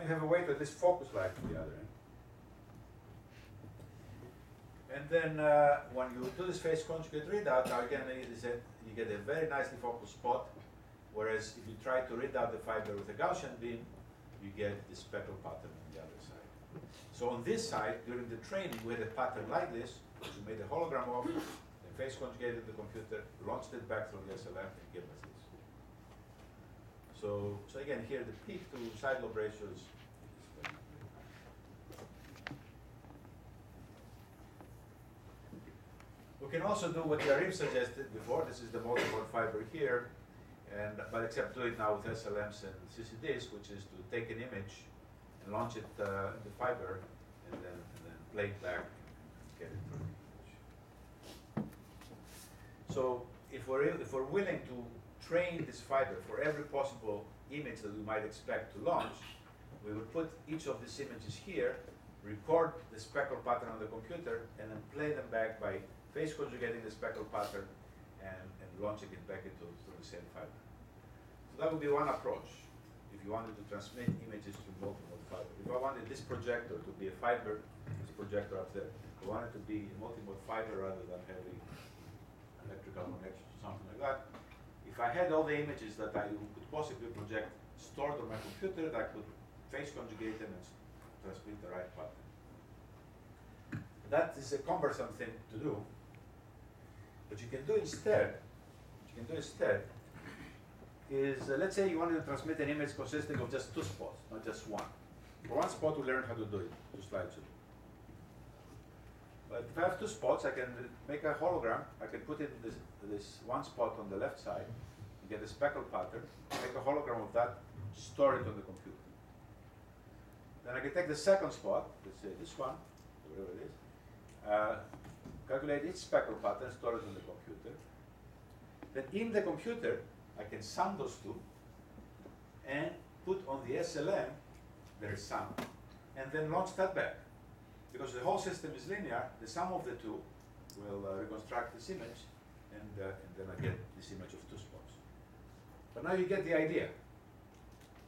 you have a way to at least focus light to the other end. And then when you do this phase conjugate readout, now again, you get a very nicely focused spot, whereas if you try to read out the fiber with a Gaussian beam, you get the speckle pattern on the other side. So on this side, during the training, we had a pattern like this, which we made a hologram of, then phase conjugated the computer, launched it back through the SLM, and gave us this. So again, here the peak to side lobe ratio is very good. We can also do what Yariv suggested before. This is the multimode fiber here, but except do it now with SLMs and CCDs, which is to take an image and launch it in the fiber, and then play it back and get it through the image. So if we're willing to train this fiber for every possible image that we might expect to launch, we would put each of these images here, record the speckle pattern on the computer, and then play them back by phase conjugating the speckle pattern and launching it back through the same fiber. So that would be one approach if you wanted to transmit images through multimode fiber. If I wanted this projector to be a fiber, this projector up there, if I wanted to be a multimode fiber rather than having electrical connection or something like that, if I had all the images that I could possibly project stored on my computer, I could phase conjugate them and transmit the right pattern. That is a cumbersome thing to do. What you can do instead, is let's say you wanted to transmit an image consisting of just two spots, not just one. For one spot, we learned how to do it, 2 slides ago. But if I have 2 spots, I can make a hologram. I can put in this one spot on the left side, and get a speckle pattern, make a hologram of that, store it on the computer. Then I can take the second spot, let's say this one, whatever it is, calculate each speckle pattern, store it on the computer. Then in the computer, I can sum those two and put on the SLM their sum, and then launch that back. Because the whole system is linear, the sum of the two will reconstruct this image, and then I get this image of 2 spots. But now you get the idea,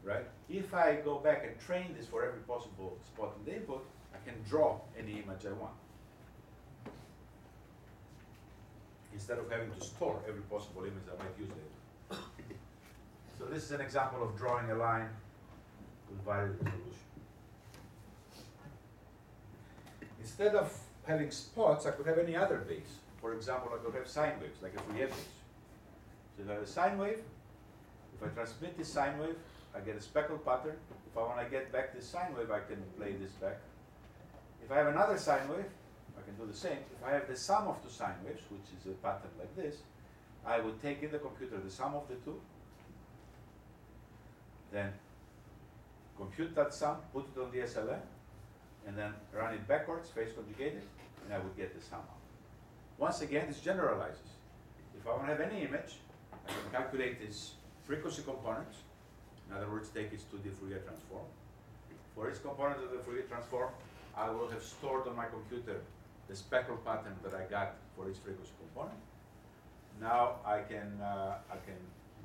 right? If I go back and train this for every possible spot in the input, I can draw any image I want, instead of having to store every possible image I might use later. So this is an example of drawing a line with varied resolution. Instead of having spots, I could have any other base. For example, I could have sine waves, like a Fourier base. So if I have a sine wave, if I transmit this sine wave, I get a speckle pattern. If I want to get back this sine wave, I can play this back. If I have another sine wave, I can do the same. If I have the sum of 2 sine waves, which is a pattern like this, I would take in the computer the sum of the two, then compute that sum, put it on the SLM, and then run it backwards, phase conjugate it, and I would get the sum out. Once again, this generalizes. If I want to have any image, I can calculate its frequency components. In other words, take its 2D Fourier transform. For each component of the Fourier transform, I will have stored on my computer the speckle pattern that I got for each frequency component. Now I can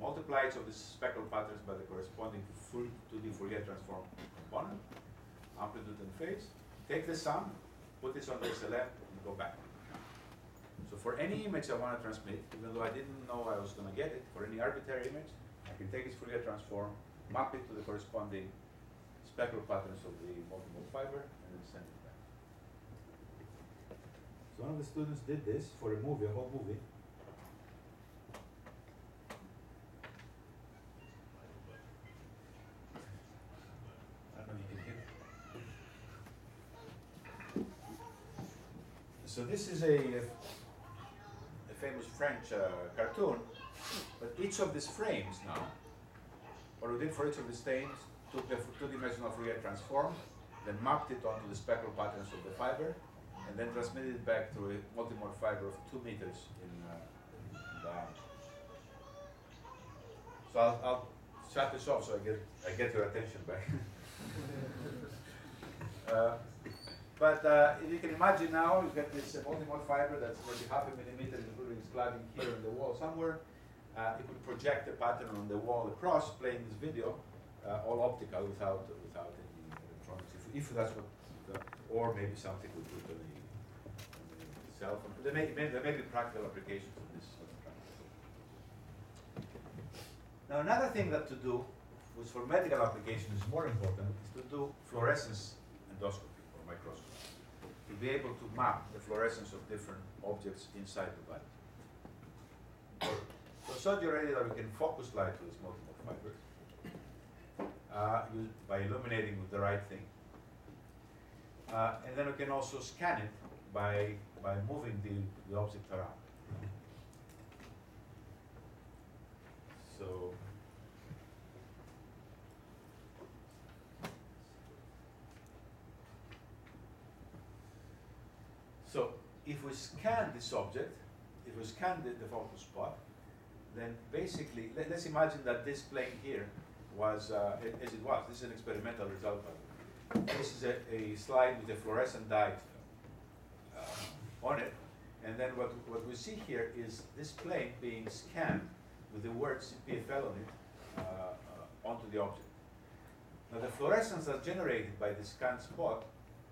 multiply each of these speckle patterns by the corresponding full 2D Fourier transform component, amplitude and phase, take the sum, put this on the SLM, and go back. So for any image I want to transmit, even though I didn't know I was going to get it, for any arbitrary image, I can take its Fourier transform, map it to the corresponding speckle patterns of the multimode fiber, and then send it back. So one of the students did this for a movie, a whole movie. I don't know if you can hear. So this is a famous French cartoon, but each of these frames now, what we did for each of these frames, took the 2-dimensional Fourier transform, then mapped it onto the speckle patterns of the fiber, and then transmitted it back through a multimode fiber of 2 meters in diameter. So I'll shut this off so I get your attention back. But if you can imagine now, you get this multimode fiber that's maybe 0.5 millimeter, including its cladding here in the wall somewhere. You could project the pattern on the wall across, playing this video, all optical without any electronics. If that's what, or maybe something we put on a cell phone. There may be practical applications of this sort of practice. Now another thing that to do, which for medical applications is more important, is to do fluorescence endoscopy or microscopy, to be able to map the fluorescence of different objects inside the body. So I showed you already that we can focus light with multimode fibers by illuminating with the right thing. And then we can also scan it by moving the object around. So if we scan this object, if we scan the focus spot, then basically, let's imagine that this plane here was, as it was, this is an experimental result. This is a slide with a fluorescent dye on it. And then what we see here is this plane being scanned with the word CPFL on it onto the object. Now the fluorescence that's generated by the scanned spot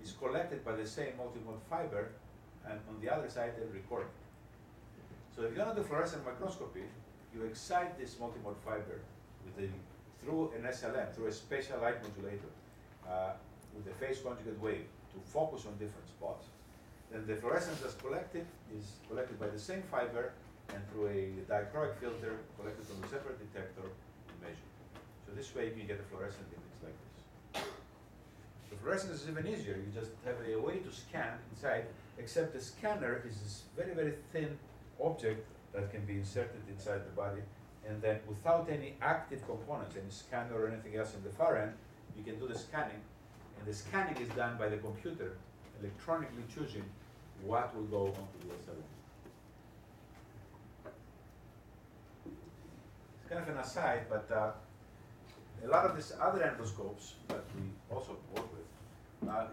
is collected by the same multimode fiber, and on the other side they're recorded. So if you're going to do fluorescent microscopy, you excite this multimode fiber through an SLM, through a spatial light modulator, with a phase conjugate wave to focus on different spots. Then the fluorescence that's collected is collected by the same fiber and through a dichroic filter collected from a separate detector and measured. So this way you can get a fluorescent image like this. The fluorescence is even easier. You just have a way to scan inside, except the scanner is this very, very thin object that can be inserted inside the body, and then without any active components, any scanner or anything else in the far end, you can do the scanning, and the scanning is done by the computer, electronically choosing what will go onto the SLM. It's kind of an aside, but a lot of these other endoscopes that we also work with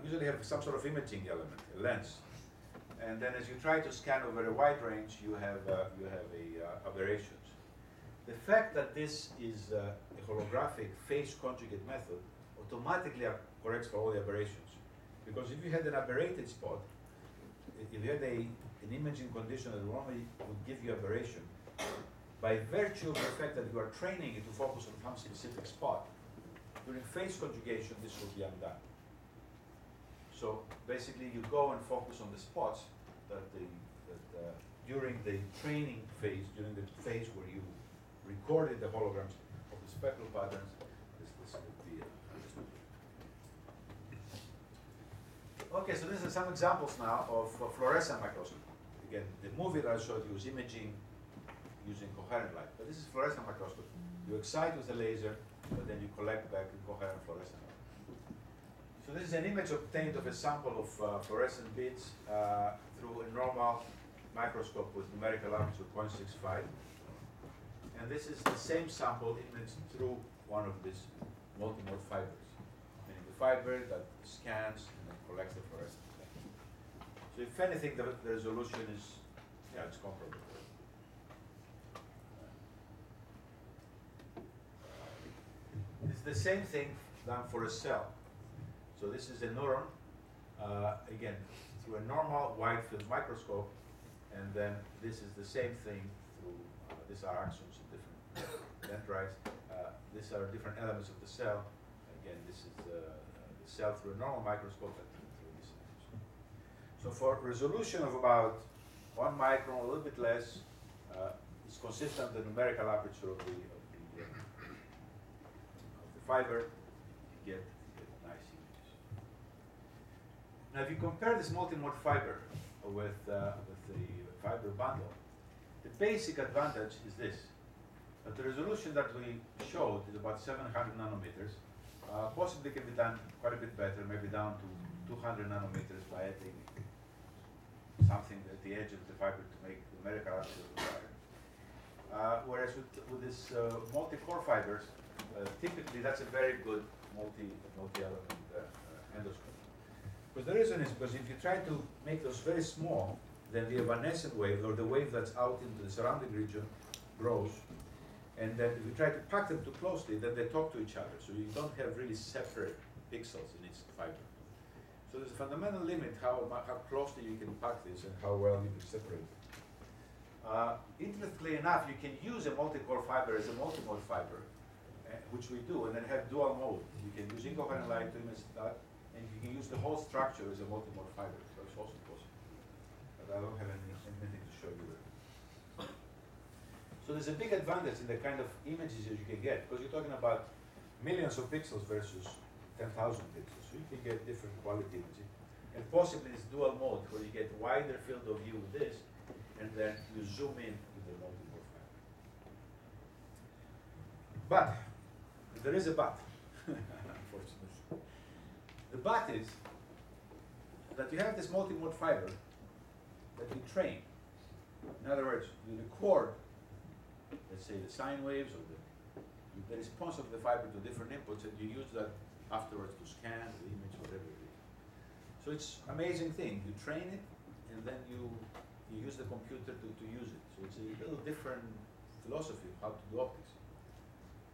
usually have some sort of imaging element, a lens. And then as you try to scan over a wide range, you have aberrations. The fact that this is a holographic phase conjugate method automatically corrects for all the aberrations. Because if you had an aberrated spot, if you had an imaging condition that normally would give you aberration, by virtue of the fact that you are training it to focus on some specific spot, during phase conjugation, this will be undone. So basically, you go and focus on the spots that during the training phase, during the phase where you recorded the holograms of the spectral patterns, this would be understood. Okay, so these are some examples now of fluorescent microscopy. Again, the movie that I showed you was imaging using coherent light, but this is fluorescent microscopy. You excite with a laser, but then you collect back in coherent fluorescent light. So this is an image obtained of a sample of fluorescent beads through a normal microscope with numerical aperture 0.65. And this is the same sample imaged through one of these multimode fibers, meaning the fiber that scans and then collects the fluorescent light. So if anything, the resolution is, it's comparable. It's the same thing done for a cell. So this is a neuron, again, through a normal wide field microscope, and then this is the same thing through, these are axons of different dendrites. These are different elements of the cell. Again, this is the cell through a normal microscope and through this image. So for resolution of about 1 micron, a little bit less, it's consistent with the numerical aperture of the fiber, you get nice images. Now, if you compare this multimode fiber with the fiber bundle, the basic advantage is this: that the resolution that we showed is about 700 nanometers. Possibly can be done quite a bit better, maybe down to 200 nanometers by adding something at the edge of the fiber to make the numerical aperture of the fiber. Whereas with this multi-core fibers, typically that's a very good multi-element endoscope. Because the reason is because if you try to make those very small, then the evanescent wave, or the wave that's out into the surrounding region, grows. And then if you try to pack them too closely, then they talk to each other. So you don't have really separate pixels in each fiber. So there's a fundamental limit how closely you can pack this and how well you can separate it. Interestingly enough, you can use a multi-core fiber as a multimode fiber, which we do, and then have dual mode. You can use incoherent light to image that, and you can use the whole structure as a multimode fiber. So it's also possible. But I don't have anything to show you there. So there's a big advantage in the kind of images that you can get, because you're talking about millions of pixels versus 10,000 pixels. So you can get different quality imaging. And possibly it's dual mode, where you get wider field of view with this, and then you zoom in with the multimode fiber. But, there is a but, unfortunately. The but is that you have this multimode fiber that you train. In other words, you record, let's say, the sine waves or the response of the fiber to different inputs, and you use that afterwards to scan the image, whatever it is. So it's an amazing thing. You train it, and then you use the computer to use it. So it's a little different philosophy of how to do optics.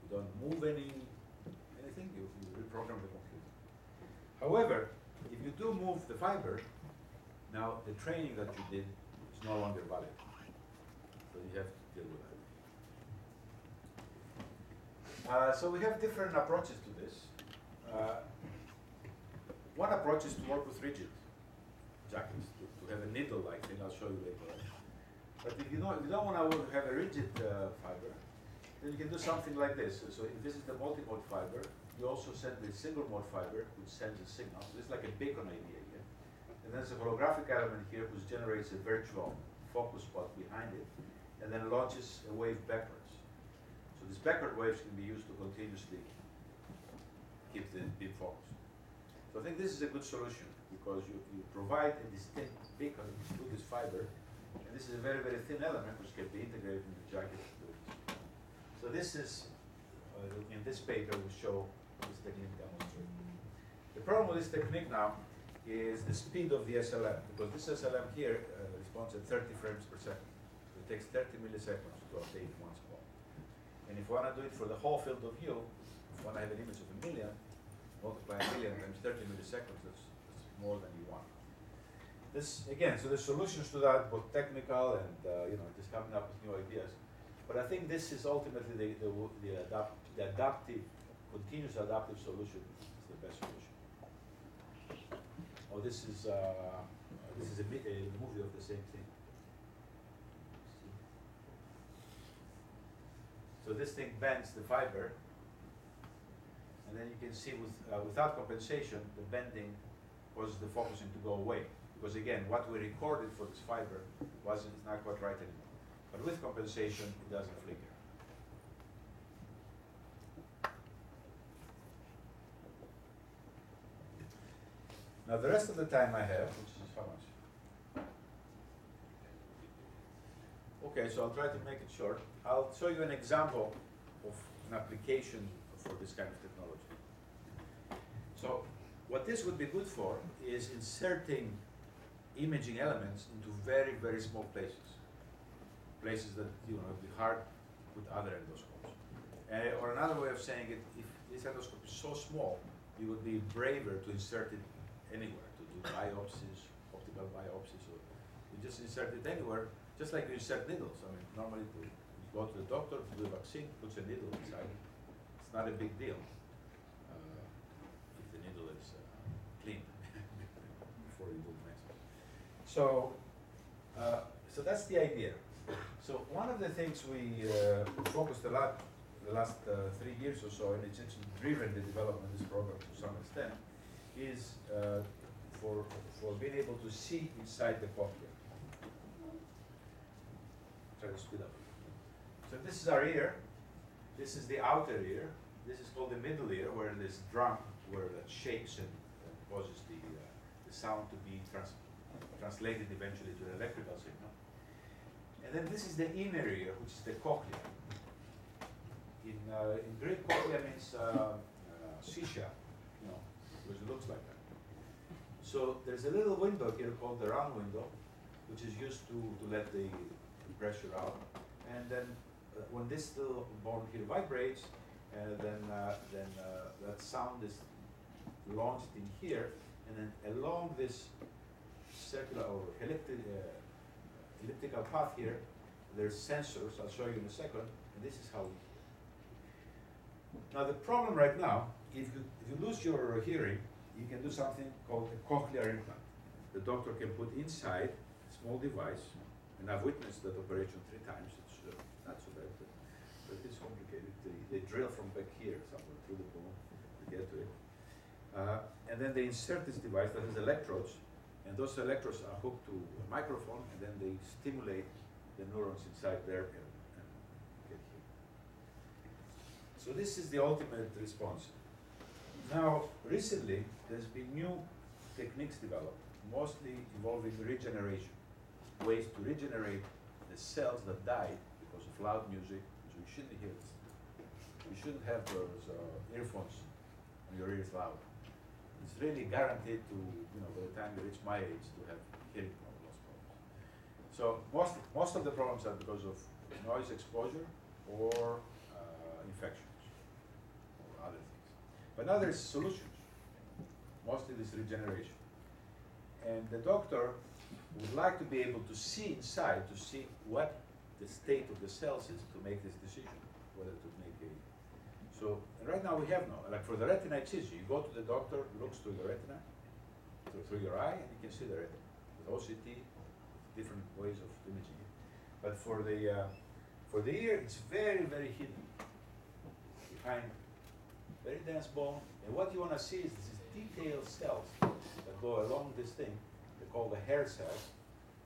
You don't move anything, you reprogram the computer. However, if you do move the fiber, now the training that you did is no longer valid. So you have to deal with that. So we have different approaches to this. One approach is to work with rigid jackets, to have a needle-like thing. I'll show you later. But if you don't want to have a rigid fiber, then you can do something like this. So if this is the multimode fiber, you also send the single mode fiber, which sends a signal. So it's like a beacon idea here. And there's a holographic element here, which generates a virtual focus spot behind it, and then launches a wave backwards. So these backward waves can be used to continuously keep the beam focused. So I think this is a good solution, because you provide a distinct beacon through this fiber, and this is a very, very thin element which can be integrated in the jacket. So this is, in this paper, we show this technique demonstrated. The problem with this technique now is the speed of the SLM, because this SLM here responds at 30 frames per second. So it takes 30 milliseconds to update one spot. And if you want to do it for the whole field of view, if you want to have an image of a million, multiply a million times 30 milliseconds, that's more than you want. This, again, so there's solutions to that, both technical and just coming up with new ideas. But I think this is ultimately the adaptive, continuous adaptive solution is the best solution. Oh, this is a movie of the same thing. So this thing bends the fiber, and then you can see without compensation, the bending causes the focusing to go away. Because again, what we recorded for this fiber is not quite right anymore. But with compensation, it doesn't flicker. Now the rest of the time I have, which is how much? Okay, so I'll try to make it short. I'll show you an example of an application for this kind of technology. So what this would be good for is inserting imaging elements into very, very small places. Places that would be hard with other endoscopes. Or another way of saying it, if this endoscope is so small, you would be braver to insert it anywhere, to do biopsies, optical biopsies, or you just insert it anywhere, just like you insert needles. I mean, normally you go to the doctor to do a vaccine, puts a needle inside. It's not a big deal if the needle is clean before you do the next one. So that's the idea. So one of the things we focused a lot the last 3 years or so, and it's actually driven the development of this program to some extent, is for being able to see inside the cochlea. Try to speed up. So this is our ear. This is the outer ear. This is called the middle ear, where this drum, where that shakes and causes the sound to be translated eventually to an electrical signal. And then this is the inner ear, which is the cochlea. In Greek, cochlea means sisha, because it looks like that. So there's a little window here called the round window, which is used to let the pressure out. And then when this little bone here vibrates, then that sound is launched in here, and then along this circular or elliptical path here, there's sensors. I'll show you in a second, and this is how we hear. Now the problem right now, if you lose your hearing, you can do something called a cochlear implant. The doctor can put inside a small device, and I've witnessed that operation 3 times. It's not so bad, but it's complicated. They drill from back here somewhere through the bone to get to it. And then they insert this device that has electrodes, and those electrodes are hooked to a microphone, and then they stimulate the neurons inside there and get here. So this is the ultimate response. Now, recently, there's been new techniques developed, mostly involving regeneration, ways to regenerate the cells that died because of loud music. So you shouldn't hear this. You shouldn't have those earphones on your ears loud. It's really guaranteed to, by the time you reach my age, to have hearing loss problems. So most of the problems are because of noise exposure or infections or other things. But now there's solutions, mostly this regeneration. And the doctor would like to be able to see inside, to see what the state of the cells is to make this decision, whether to make a. So right now we have no, like for the retina, it's easy. You go to the doctor, looks through the retina, through your eye, and you can see the retina. With OCT, different ways of imaging it. But for the ear, it's very, very hidden behind very dense bone. And what you want to see is these detailed cells that go along this thing. They're called the hair cells.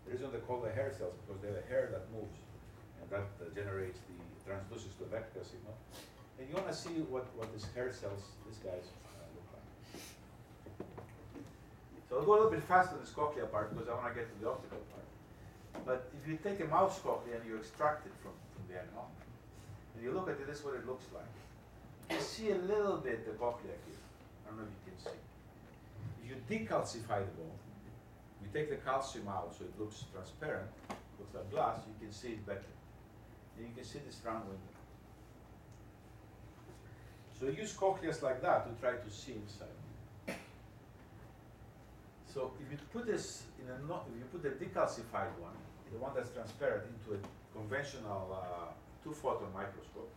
The reason they're called the hair cells is because they have a hair that moves, and that generates the transduces to a vector signal. And you want to see what these hair cells, these guys, look like. So I'll go a little bit faster in this cochlea part because I want to get to the optical part. But if you take a mouse cochlea and you extract it from the animal, and you look at it, this is what it looks like. You see a little bit the cochlea here. I don't know if you can see. If you decalcify the bone, you take the calcium out so it looks transparent, looks like glass, you can see it better. And you can see this round window. So use cochleas like that to try to see inside. So if you put this in if you put the decalcified one, the one that's transparent, into a conventional 2-photon microscope,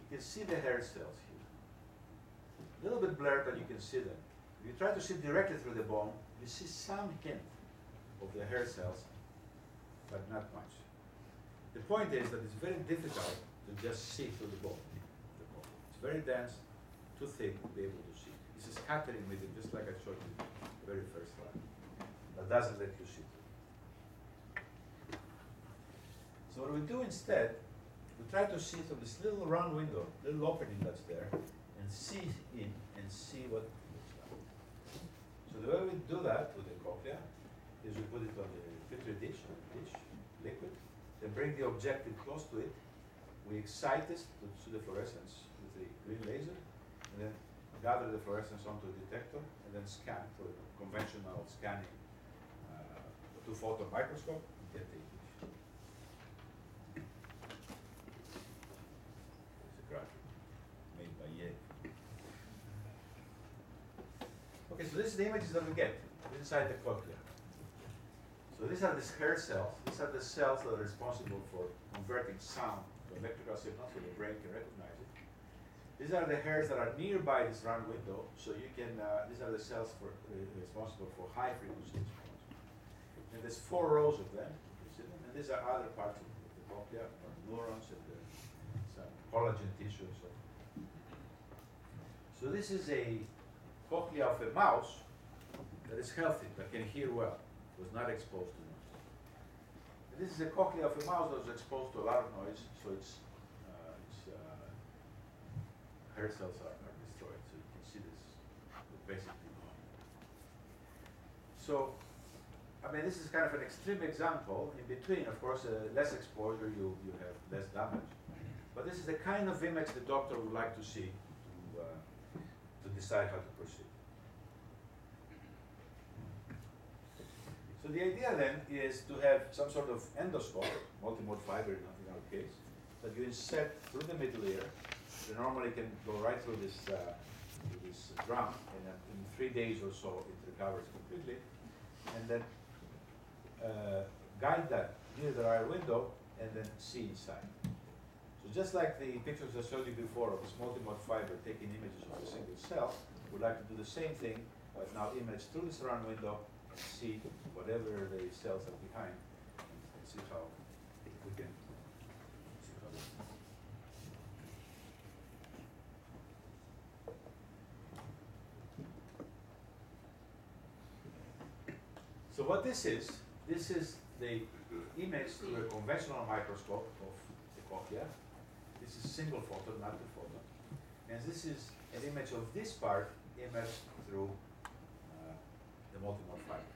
you can see the hair cells here. A little bit blurred, but you can see them. If you try to see directly through the bone, you see some hint of the hair cells, but not much. The point is that it's very difficult to just see through the bone. It's very dense, too thick to be able to see. This is scattering medium, just like I showed you the very first slide. That doesn't let you see. So what we do instead, we try to see through this little round window, little opening that's there, and see in and see what it looks like. So the way we do that with the cochlea is we put it on the Petri dish, liquid, then bring the objective close to it. We excite this to pseudofluorescence with a green laser, and then gather the fluorescence onto a detector, and then scan for a conventional scanning 2-photon microscope and get the image. It's a graphic made by Yale. Okay, so this is the images that we get inside the cochlea. So these are these hair cells. These are the cells that are responsible for converting sound to electrical signal so the brain can recognize it. These are the hairs that are nearby this round window, so you can, these are the cells responsible for high frequency response. And there's 4 rows of them, you see them, and these are other parts of the cochlea, or neurons and some collagen tissue. So this is a cochlea of a mouse that is healthy, that can hear well, was not exposed to noise. And this is a cochlea of a mouse that was exposed to a lot of noise, so its hair cells are destroyed. So you can see this basically gone. So, I mean, this is kind of an extreme example. In between, of course, less exposure, you have less damage. But this is the kind of image the doctor would like to see to decide how to proceed. So the idea then is to have some sort of endoscope, multimode fiber in our case, that you insert through the middle ear. You normally can go right through this drum, and in 3 days or so it recovers completely. And then guide that near the rear window and then see inside. So just like the pictures I showed you before of this multimode fiber taking images of a single cell, we'd like to do the same thing, but now image through the surround window and see whatever the cells are behind and see how we can see how this. So what this is the image through a conventional microscope of the cochlea. This is single photon, not two photon. And this is an image of this part imaged through the multimode fiber.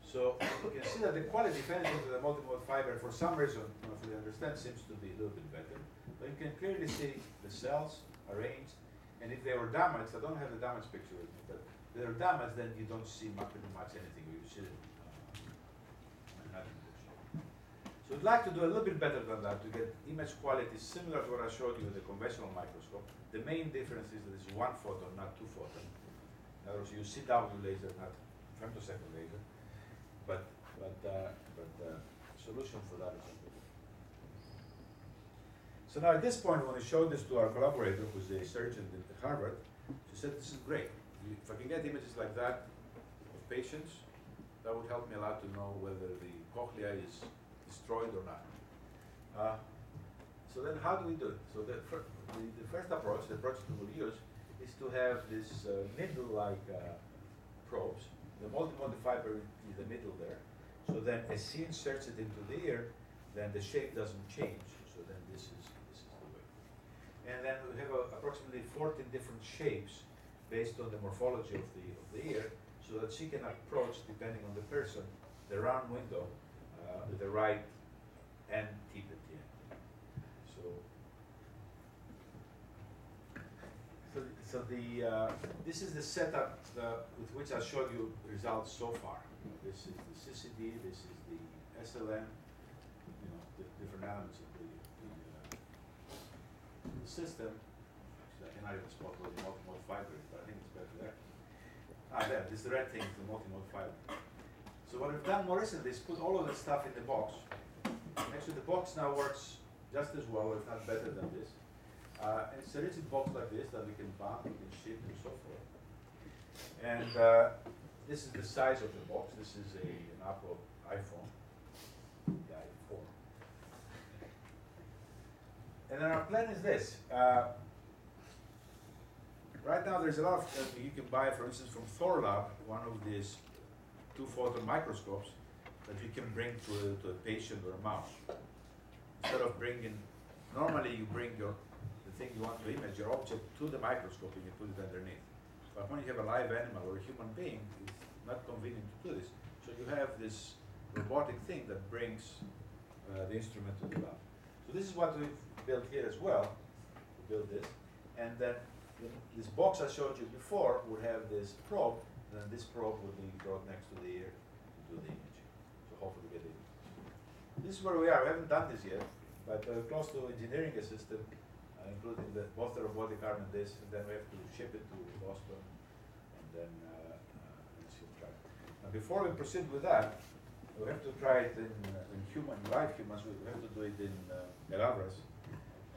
So you can see that the quality, if anything, of the multimode fiber, for some reason, if we understand, seems to be a little bit better. But you can clearly see the cells arranged, and if they were damaged, I don't have the damage picture with me, but if they're damaged, then you don't see pretty much anything. You see it. So we'd like to do a little bit better than that to get image quality similar to what I showed you with the conventional microscope. The main difference is that it's one photon, not two photon. In other words, you use CW laser, not femtosecond laser. But solution for that is something. So now at this point, when we showed this to our collaborator, who's a surgeon at Harvard, she said, "This is great. If I can get images like that of patients, that would help me a lot to know whether the cochlea is destroyed or not." So then how do we do it? So the first approach, the approach we will use, is to have this needle-like probes. The multimode fiber is the middle there. So then as she inserts it into the ear, then the shape doesn't change. So then this is the way. And then we have approximately 14 different shapes based on the morphology of the ear, so that she can approach, depending on the person, the round window with the right end tip at the end. So this is the setup with which I showed you results so far. This is the CCD, this is the SLM, the different elements of the system. Actually, I cannot even spot what the multimode fiber is, but I think it's better there. There, this red thing is the multimode fiber. So what we've done more recently is put all of the stuff in the box. Actually, the box now works just as well, if not better than this. And it's a rigid box like this that we can bond, we can ship, and so forth. And this is the size of the box. This is an Apple iPhone, the iPhone. And then our plan is this. Right now, there's a lot of you can buy, for instance, from Thorlab, one of these 2-photon microscopes that you can bring to a patient or a mouse. Instead of bringing, normally you bring the thing you want to image, your object, to the microscope and you put it underneath. But when you have a live animal or a human being, it's not convenient to do this. So you have this robotic thing that brings the instrument to the lab. So this is what we've built here as well. We built this. And then this box I showed you before would have this probe, and then this probe would be brought next to the ear to do the imaging. So hopefully get it. This is where we are. We haven't done this yet, but we're close to engineering a system, including both the robotic arm and this, and then we have to ship it to Boston, and then she'll try it. Now before we proceed with that, we have to try it in live humans. We have to do it in Galabras,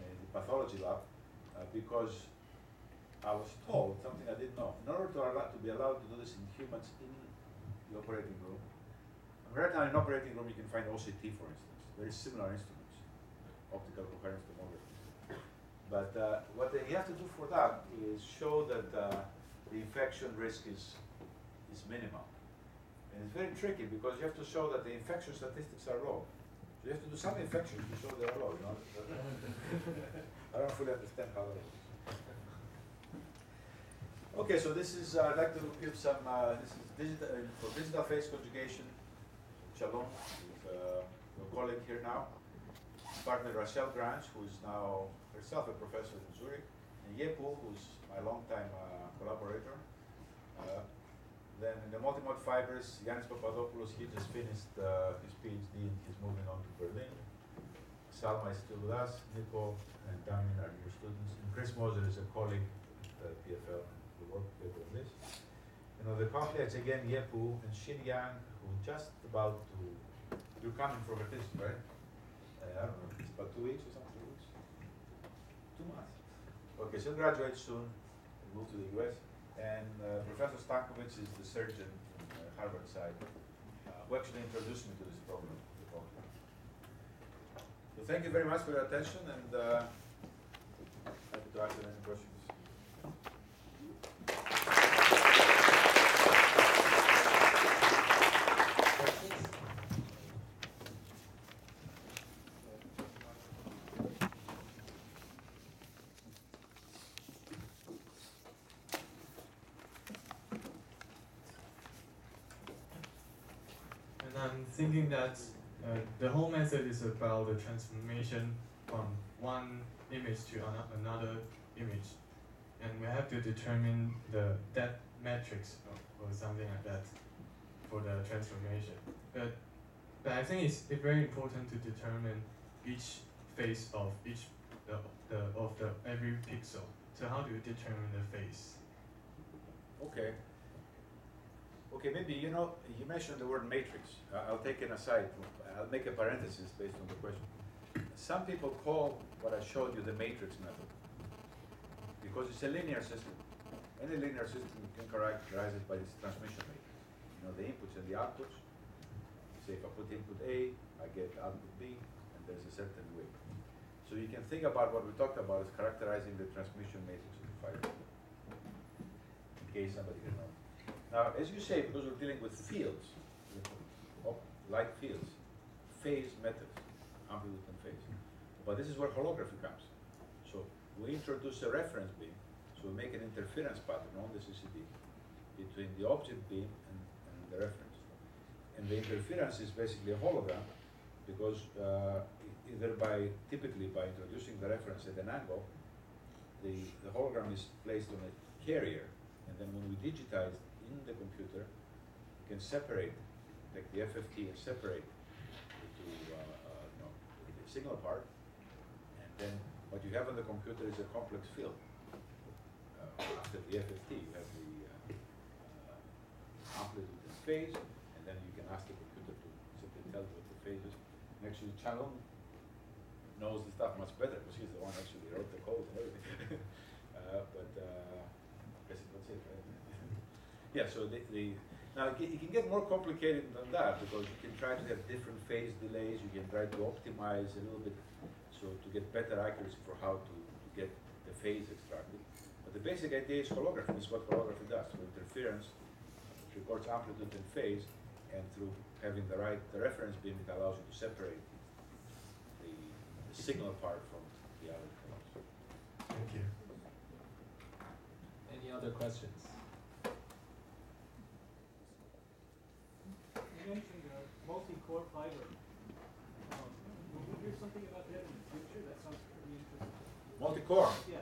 in the pathology lab, because I was told something I didn't know. In order to be allowed to do this in humans in the operating room, right now in the operating room you can find OCT, for instance, very similar instruments, optical coherence tomography. But what you have to do for that is show that the infection risk is minimal. And it's very tricky because you have to show that the infection statistics are low. So you have to do some infections to show they are low. I don't fully understand how that is. Okay, so this is, I'd like to give some, this is for digital phase conjugation. Shalom, with a colleague here now. Partner Rachel Grange, who is now herself a professor in Zurich, and Yepu, who's my longtime collaborator. Then in the multimode fibers, Yanis Papadopoulos, he just finished his PhD and he's moving on to Berlin. Salma is still with us, Nico and Damin are new students, and Chris Moser is a colleague at PFL. We work together on this. You know, the complex again, Yepu and Xin Yang, who just about to, you're coming from a test, right? I don't know, it's about 2 weeks or something, 2 weeks? 2 months. Okay, she'll graduate soon and move to the US. And Professor Stankovic is the surgeon in Harvard side, who actually introduced me to this program. So thank you very much for your attention, and happy to answer any questions. I'm thinking that the whole method is about the transformation from one image to another image, and we have to determine the depth matrix or something like that for the transformation. But I think it's very important to determine each face of every pixel. So how do you determine the face? Okay. Okay, maybe, you know, you mentioned the word matrix. I'll take an aside. I'll make a parenthesis based on the question. Some people call what I showed you the matrix method because it's a linear system. Any linear system, you can characterize it by its transmission matrix. You know, the inputs and the outputs. Say if I put input A, I get output B, and there's a certain way. So you can think about what we talked about as characterizing the transmission matrix of the fiber. In case somebody can know. Now, as you say, because we're dealing with fields, light fields, phase methods, amplitude and phase. But this is where holography comes. So we introduce a reference beam, so we make an interference pattern on the CCD between the object beam and the reference. And the interference is basically a hologram because typically by introducing the reference at an angle, the hologram is placed on a carrier, and then when we digitize in the computer, you can separate, like the FFT, and separate into the signal part, and then what you have on the computer is a complex field. After the FFT, you have the amplitude and phase, and then you can ask the computer to simply tell what the phase is. And actually, Chalon knows the stuff much better because he's the one actually wrote the code and everything. I guess that's it, right? Yeah, so now it can get more complicated than that because you can try to have different phase delays, you can try to optimize a little bit so to get better accuracy for how to get the phase extracted. But the basic idea is holography. This is what holography does. So interference, it records amplitude and phase, and through having the reference beam, it allows you to separate the signal part from the other parts. Thank you. Any other questions? You mentioned multi-core fiber. Will we hear something about that in the future? That sounds pretty interesting. Multi-core. Yeah.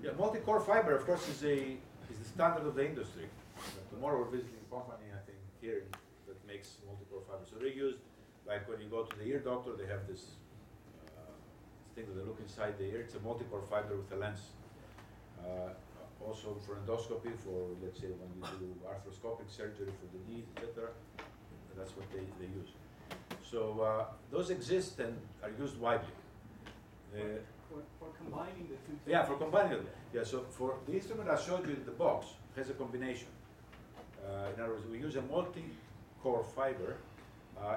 Yeah, multi-core fiber, of course, is the standard of the industry. Tomorrow we're visiting a company, I think, here that makes multi-core fiber. So they're used, like when you go to the ear doctor, they have this thing that they look inside the ear. It's a multi-core fiber with a lens. Also for endoscopy, for let's say when you do arthroscopic surgery for the knees, etc. That's what they use. So those exist and are used widely. For combining the two. Yeah, for combining it. Yeah, so for the instrument I showed you in the box has a combination. In other words, we use a multi-core fiber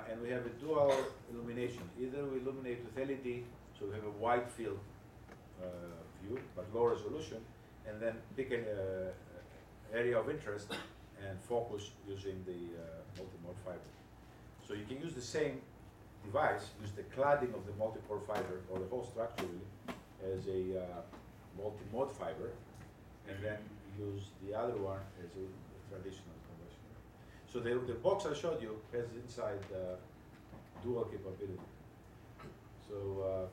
and we have a dual illumination. Either we illuminate with LED, so we have a wide field view, but low resolution, and then pick an area of interest and focus using the multimode fiber. So you can use the same device, use the cladding of the multi-core fiber, or the whole structure really, as a multimode fiber, and then use the other one as a traditional conventional. So the box I showed you has inside dual capability. So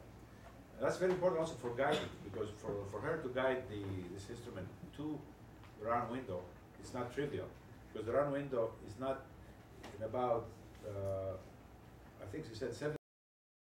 that's very important also for guiding, because for her to guide this instrument to the round window, it's not trivial, because the round window is not in about, I think she said 7